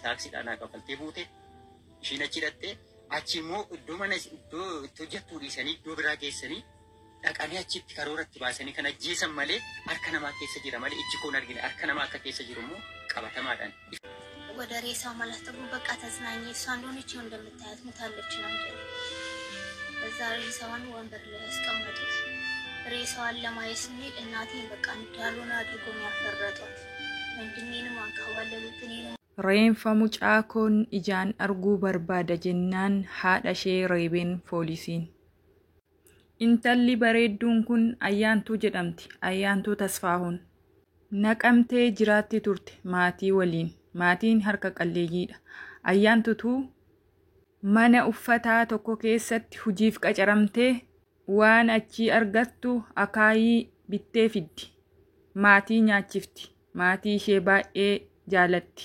taaksiidhaan kafaltee buute ishiin achi hidhattee achi immoo iddoo mana iddoo itti hojjettuu dhiisanii iddoo biraa geessanii dhaqanii achitti karooratti baasanii kan ajjeesan malee harka namaa keessa jira malee ijji koon argine harka namaa akka keessa jiru immoo qabatamaadhaan. ወደ ሬሳው ማለት ነው በቃ ተዝናኝ እሷ እንደሆነች እንደምታያት ሙታለች ነው እንጂ በዛ ሬሳውን ወንበር ላይ ያስቀመጡት ሬሳውን ለማየት ስንል እናቴን በቃ እንዳልሆነ አድርጎ ያፈረጧት ወንድሜንም አንካዋለሉት እኔንም Reenfa mucaa koon ijaan arguu barbaada jennaan haadha ishee reebeen poolisiin. Intalli bareedduun kun Ayyaantuu jedhamti. Ayyaantuu Tasfaahuun. Naqamtee jiraatti turte maatii waliin. Maatiin harka qalleeyyiidha. Ayyaantutu mana uffataa tokko keessatti hojiif qacaramtee waan achii argattu akaayii bittee fiddi. Maatii nyaachifti. Maatii ishee baay'ee jaalatti.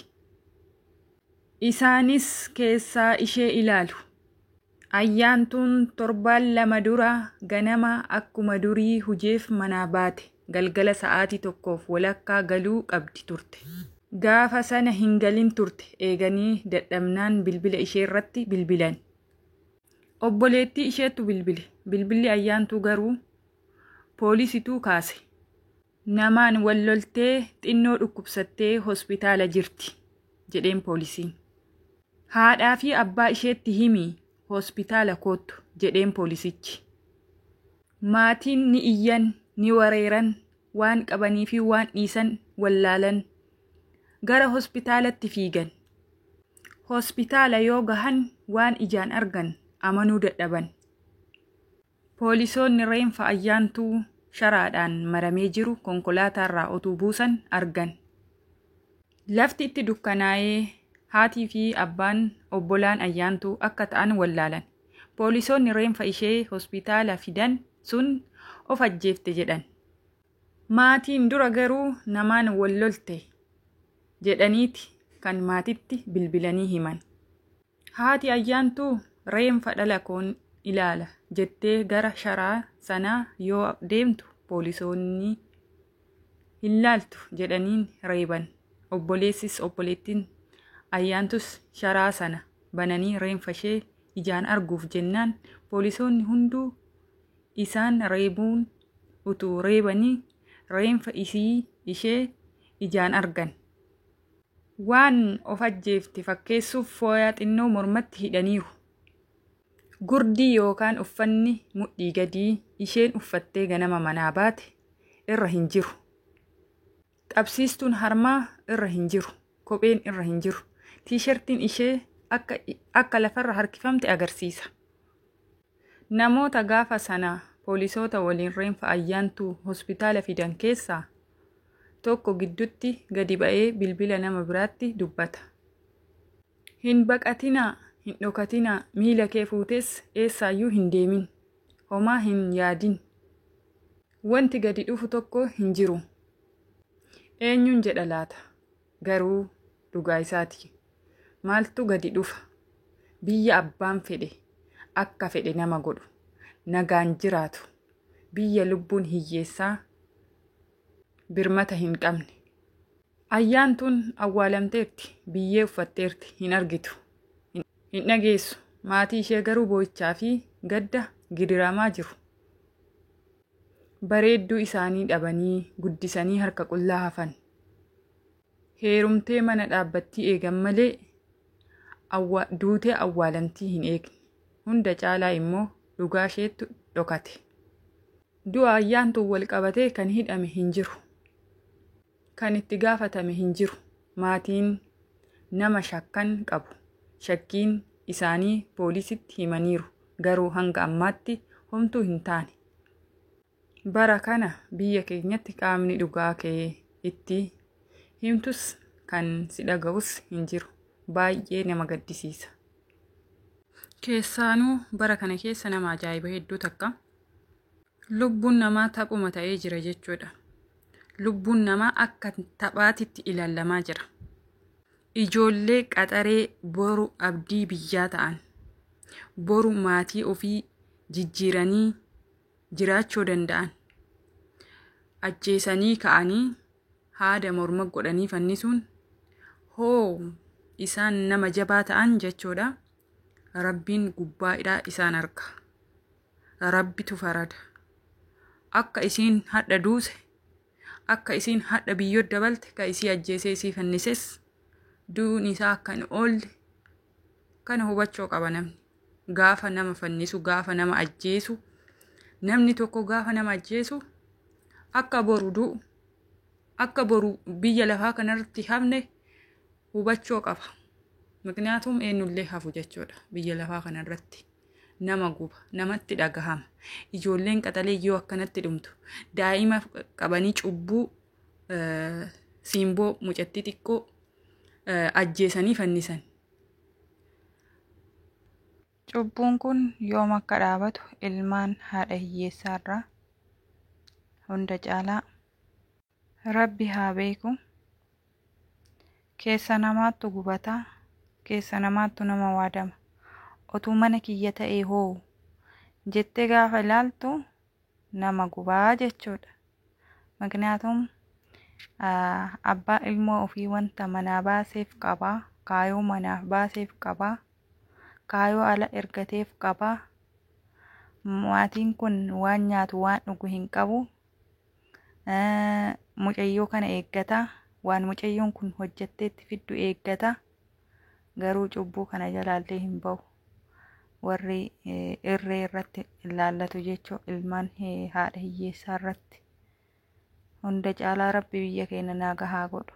Isaanis keessaa ishee ilaalu. Ayyaantuun torbaan lama dura ganama akkuma durii hojiif manaa baate galgala sa'aatii tokkoof walakkaa galuu qabdi turte. Gaafa sana hin galin turte eeganii dadhabnaan bilbila ishee irratti bilbilan. Obboleettii isheetu bilbile. Bilbilli Ayyaantuu garuu poolisituu kaase. Namaan walloltee xinnoo dhukkubsattee hospitaala jirti jedheen poolisiin. Haadhaa fi abbaa isheetti himi hospitaala kootu jedheen poolisichi. Maatiin ni iyyan ni wareeran waan qabanii fi waan dhiisan wallaalan gara hospitaalatti fiigan. Hospitaala yoo gahan waan ijaan argan amanuu dadhaban. Poolisoonni reenfa Ayyaantuu sharaadhaan maramee jiru konkolaataarraa otuu buusan argan. Lafti itti dukkanaa'ee haatii fi abbaan obbolaan Ayyaantuu akka ta'an wallaalan. Poolisoonni reenfa ishee hospitaala fidan sun of ajjeefte jedhan. Maatiin dura garuu namaan wallolte jedhaniiti kan maatitti bilbilanii himan. Haati Ayyaantuu reenfa dhala koon ilaala jettee gara sharaa sanaa yoo deemtu poolisoonni hin laaltu jedhaniin reeban. Obboleessis obboleettiin Ayyaantus sharaa sana bananii reenfa ishee ijaan arguuf jennaan poolisoonni hunduu isaan reebuun utuu reebanii reenfa ishee ijaan argan. Waan of ajjeefte fakkeessuuf fooyaa xinnoo mormatti hidhaniiru. Gurdii yookaan uffanni mudhii gadii isheen uffattee ganama manaa baate irra hin jiru. Qabsiistuun harmaa irra hin jiru. Kopheen irra hin jiru. Tiishartiin ishee akka lafarra harkifamte agarsiisa. Namoota gaafa sana poolisoota waliin reenfa Ayyaantuu hospitaala fidan keessaa tokko gidduutti gadi ba'ee bilbila nama biraatti dubbata. Hin baqatinaa, hin dhokatinaa, miila kee fuutes eessaayyuu hin deemin. Homaa hin yaadin. Wanti gadi dhufu tokko hin jiru. Eenyuun jedha laata? Garuu dhugaa isaati. Maaltu gadi dhufa? Biyya abbaan fedhe akka fedhe nama godhu. Nagaan jiraatu. Biyya lubbuun hiyyeessaa birmata hin qabne. Ayyaantuun awwaalamteerti. Biyyee uffatteerti. Hin argitu. Hin dhageessu. Maatii ishee garuu boo'ichaa fi gadda gidiramaa jiru. Bareedduu isaanii dhabanii guddisanii harka qullaa hafan. Heerumtee mana dhaabbattii eegan malee duutee awwaalamtii hin eegne. Hunda caalaa immoo dhugaa isheetu dhokate. Du'a Ayyaantuu wal qabatee kan hidhame hin jiru. Kan itti gaafatame hin jiru. Maatiin nama shakkan qabu. Shakkiin isaanii poolisitti himaniiru. Garuu hanga ammaatti homtuu hin taane. Bara kana biyya keenyatti qaamni dhugaa kee itti himtus kan si dhaga'us hin jiru. Baay'ee nama gaddisiisa. Keessaanuu bara kana keessa nama ajaa'iba hedduu takka. Lubbuun namaa taphuma ta'ee jira jechuudha. Lubbuun namaa akka taphaatitti ilaalamaa jira. Ijoollee qaxaree boru abdii biyyaa ta'an. Boru maatii ofii jijjiiranii jiraachuu danda'an. Ajjeesanii ka'anii haada morma godhanii fannisuun hoo isaan nama jabaa ta'an jechuudha. Rabbiin gubbaadhaa isaan arga. Rabbitu farada. Akka isiin hadha duuse, akka isiin hadha biyyoo dabalte, ka isii ajjeesee isii fannises duun isaa akka hin oolle kana hubachuu qaba namni. Gaafa nama fannisu, gaafa nama ajjeesu, namni tokko gaafa nama ajjeesu akka boru du'u, akka boru biyya lafaa kanarratti hafne hubachuu qaba. Mikniyaatum eenyullee hafu jechuudha biyya lafaa kanarratti. Nama guba, namatti dhagahama. Ijoolleen qaxalee yoo akkanatti dhumtu, daa'ima qabanii cubbuu siimboo mucattii xiqqoo ajjeesanii fannisan. Cubbuun kun yoom akka dhaabatu ilmaan haadha hiyyeessaarraa hunda caalaa Rabbi haa beeku. Keessa namaattu gubataa, keessa namaattu nama waadama. Otuu mana kiyya ta'ee hoo jettee gaafa ilaaltu nama gubaa jechuudha. Mikniyaatum abbaa ilmoo ofii wanta manaa baaseef qabaa, kaayoo manaaf baaseef qabaa, kaayoo ala ergateef qabaa. Maatiin kun waan nyaatu waan dhugu hin qabu. Mucayyoo kana eeggata, waan mucayyoon kun hojjetteetti fiddu eeggata. Garuu cubbuu kana jalaallee hin bahu. Warri irree irratti ilaallatu jechuu ilmaan haadha hiyyeessaa irratti. Hunda caalaa Rabbi biyya keenya nagaa haa godhu.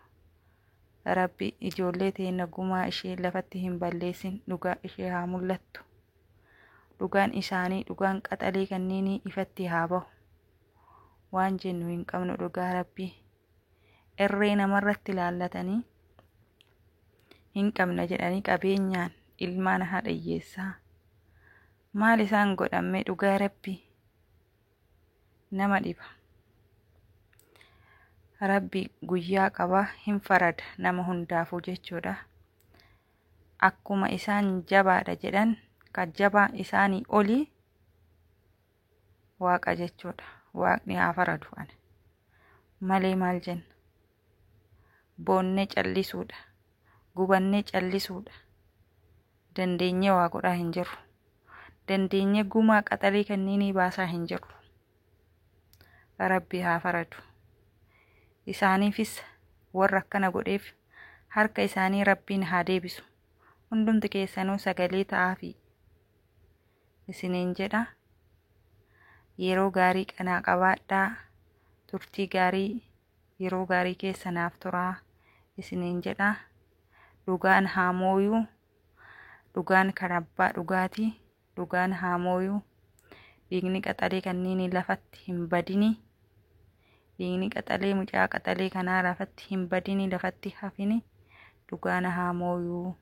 Rabbi ijoollee teenya gumaa ishee lafatti hin balleessin, dhugaa ishee haa mul'attu. Dhugaan isaanii, dhugaan qaxalee kanneenii ifatti haa bahu. Waan jennu hin qabnu dhugaa Rabbi. Irree namarratti ilaallatanii hin qabna jedhanii qabeenyaan ilmaan haadha hiyyeessaa. Maal isaan godhamme dhugaa Rabbi nama dhiba. Rabbi guyyaa qaba hin farada nama hundaafuu jechuudha. Akkuma isaan jabaadha jedhan kan jabaa isaanii oli Waaqa jechuudha. Waaqni haa faradu ana. Malee maal jenna? Boonnee callisuudha. Gubannee callisuudha. Dandeenyee waa godhaa hin jirru. Dandeenyee gumaa qaxalee kanneenii baasaa hin jirru. Rabbi haa faradu. Isaaniifis warra akkana godheef harka isaanii Rabbiin haa deebisu. Hundumti keessanuu sagalee ta'aafi isiniin jedha. Yeroo gaarii qanaa qabaadhaa. Turtii gaarii yeroo gaarii keessanaaf turaa isiniin jedha. Dhugaan haa mooyuu. Dhugaan kan abbaa dhugaatii. Dhugaan haa mooyuu. Dhiigni qaxalee kanneenii lafatti hin badini. Dhiigni qaxalee mucaa qaxalee kanaa lafatti hin badini, lafatti hafini. Dhugaan haa mooyuu.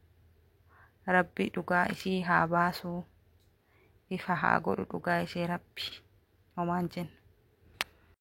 Rabbi dhugaa isii haa baasu. Ifa haa godhu dhugaa ishee Rabbi. Homaan jenna.